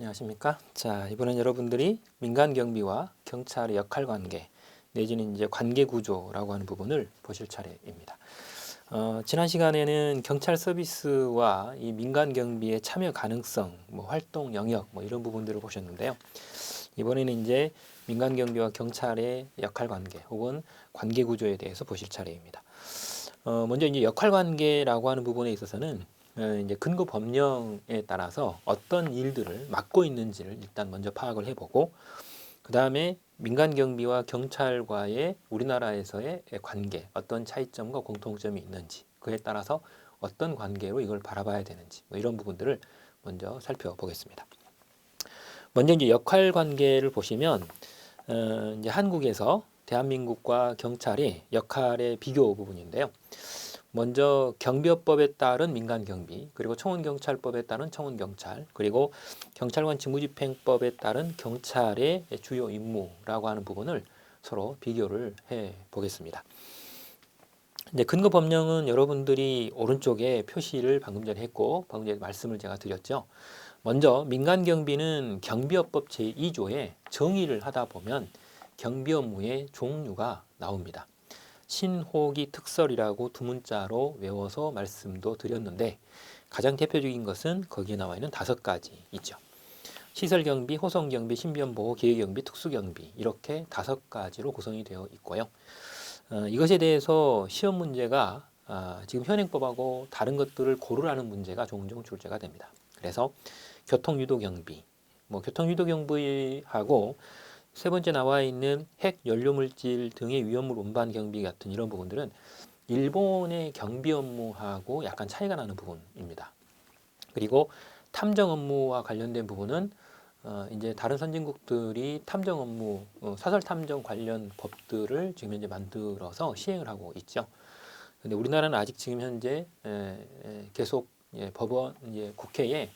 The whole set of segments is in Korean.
안녕하십니까? 자, 이번엔 여러분들이 민간 경비와 경찰의 역할 관계 내지는 이제 관계 구조라고 하는 부분을 보실 차례입니다. 지난 시간에는 경찰 서비스와 이 민간 경비의 참여 가능성, 활동 영역 이런 부분들을 보셨는데요. 이번에는 이제 민간 경비와 경찰의 역할 관계 혹은 관계 구조에 대해서 보실 차례입니다. 먼저 이제 역할 관계라고 하는 부분에 있어서는 이제 근거 법령에 따라서 어떤 일들을 맡고 있는지를 일단 먼저 파악을 해보고, 그 다음에 민간 경비와 경찰과의 우리나라에서의 관계, 어떤 차이점과 공통점이 있는지, 그에 따라서 어떤 관계로 이걸 바라봐야 되는지, 이런 부분들을 먼저 살펴보겠습니다. 먼저 이제 역할 관계를 보시면, 이제 한국에서 대한민국과 경찰의 역할의 비교 부분인데요. 먼저 경비업법에 따른 민간경비, 그리고 청원경찰법에 따른 청원경찰, 그리고 경찰관 직무집행법에 따른 경찰의 주요 임무라고 하는 부분을 서로 비교를 해 보겠습니다. 이제 근거 법령은 여러분들이 오른쪽에 표시를 방금 전에 했고, 방금 전에 말씀을 제가 드렸죠. 먼저 민간경비는 경비업법 제2조에 정의를 하다 보면 경비 업무의 종류가 나옵니다. 신호기 특설이라고 두 문자로 외워서 말씀도 드렸는데, 가장 대표적인 것은 거기에 나와 있는 5가지이죠. 시설경비, 호송경비, 신변보호, 기회경비, 특수경비, 이렇게 5가지로 구성이 되어 있고요. 이것에 대해서 시험 문제가 지금 현행법하고 다른 것들을 고르라는 문제가 종종 출제가 됩니다. 그래서 교통유도경비, 교통유도경비하고 세 번째 나와 있는 핵 연료물질 등의 위험물 운반 경비 같은 이런 부분들은 일본의 경비 업무하고 약간 차이가 나는 부분입니다. 그리고 탐정 업무와 관련된 부분은 이제 다른 선진국들이 탐정 업무, 사설 탐정 관련 법들을 지금 현재 만들어서 시행을 하고 있죠. 근데 우리나라는 아직 지금 현재 계속 법원, 국회에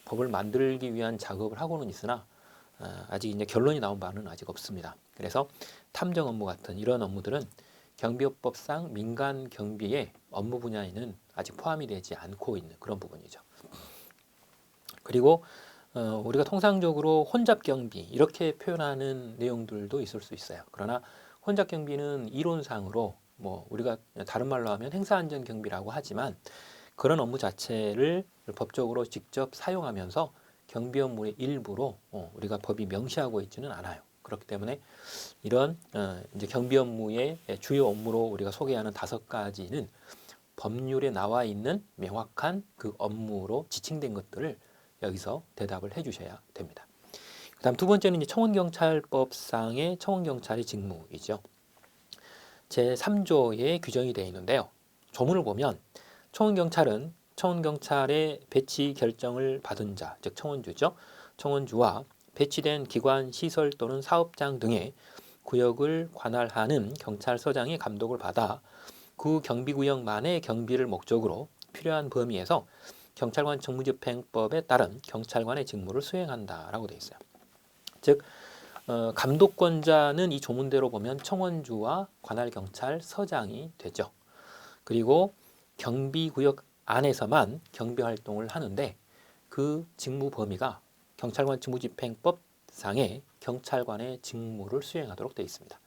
법을 만들기 위한 작업을 하고는 있으나 아직 이제 결론이 나온 바는 아직 없습니다. 그래서 탐정 업무 같은 이런 업무들은 경비업법상 민간 경비의 업무 분야에는 아직 포함이 되지 않고 있는 그런 부분이죠. 그리고 우리가 통상적으로 혼잡 경비 이렇게 표현하는 내용들도 있을 수 있어요. 그러나 혼잡 경비는 이론상으로 우리가 다른 말로 하면 행사안전 경비라고 하지만 그런 업무 자체를 법적으로 직접 사용하면서 경비 업무의 일부로 우리가 법이 명시하고 있지는 않아요. 그렇기 때문에 이런 이제 경비 업무의 주요 업무로 우리가 소개하는 5가지는 법률에 나와 있는 명확한 그 업무로 지칭된 것들을 여기서 대답을 해주셔야 됩니다. 그다음 두 번째는 이제 청원경찰법상의 청원경찰의 직무이죠. 제3조에 규정이 되어 있는데요. 조문을 보면 청원경찰은 청원경찰의 배치 결정을 받은 자, 즉 청원주죠. 청원주와 배치된 기관, 시설 또는 사업장 등의 구역을 관할하는 경찰서장의 감독을 받아 그 경비구역만의 경비를 목적으로 필요한 범위에서 경찰관 직무집행법에 따른 경찰관의 직무를 수행한다라고 되어 있어요. 즉 감독권자는 이 조문대로 보면 청원주와 관할경찰서장이 되죠. 그리고 경비구역 안에서만 경비활동을 하는데 그 직무 범위가 경찰관 직무집행법상의 경찰관의 직무를 수행하도록 되어 있습니다.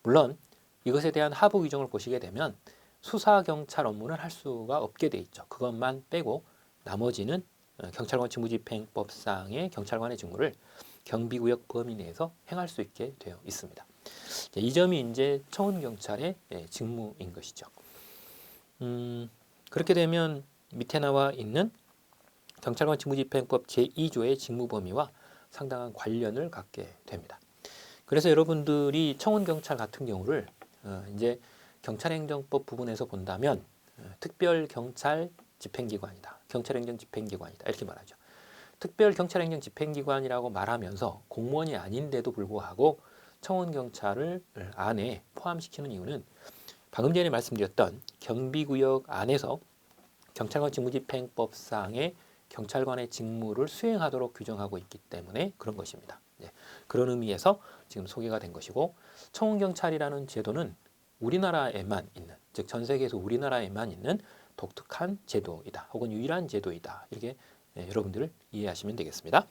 물론 이것에 대한 하부 규정을 보시게 되면 수사경찰 업무는 할 수가 없게 되어 있죠. 그것만 빼고 나머지는 경찰관 직무집행법상의 경찰관의 직무를 경비구역 범위 내에서 행할 수 있게 되어 있습니다. 이 점이 이제 청원경찰의 직무인 것이죠. 그렇게 되면 밑에 나와 있는 경찰관 직무집행법 제2조의 직무 범위와 상당한 관련을 갖게 됩니다. 그래서 여러분들이 청원경찰 같은 경우를 이제 경찰행정법 부분에서 본다면 특별경찰 집행기관이다, 경찰행정 집행기관이다 이렇게 말하죠. 특별경찰행정 집행기관이라고 말하면서 공무원이 아닌데도 불구하고 청원경찰을 안에 포함시키는 이유는 방금 전에 말씀드렸던 경비구역 안에서 경찰관 직무집행법상의 경찰관의 직무를 수행하도록 규정하고 있기 때문에 그런 것입니다. 그런 의미에서 지금 소개가 된 것이고, 청원경찰이라는 제도는 우리나라에만 있는, 즉 전 세계에서 우리나라에만 있는 독특한 제도이다 혹은 유일한 제도이다 이렇게 여러분들을 이해하시면 되겠습니다.